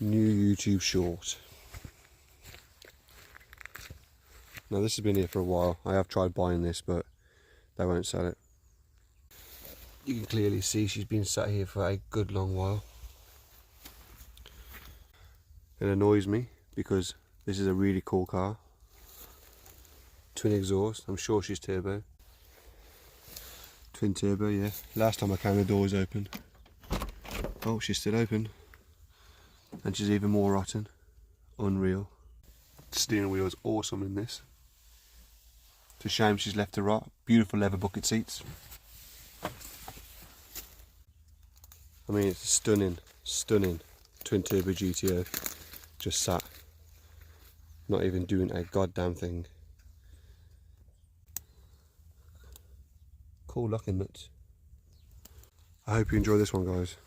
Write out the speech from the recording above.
New YouTube short. Now this has been here for a while. I have tried buying this, but they won't sell it. You can clearly see she's been sat here for a good long while. It annoys me because this is a really cool car. Twin exhaust, I'm sure she's turbo. Twin turbo, yeah. Last time I came the door was open. Oh, she's still open. And she's even more rotten. Unreal. Steering wheel is awesome in this. It's a shame she's left to rot. Beautiful leather bucket seats. I mean, it's stunning, stunning twin turbo GTO. Just sat, not even doing a goddamn thing. Cool locking nuts. I hope you enjoy this one, guys.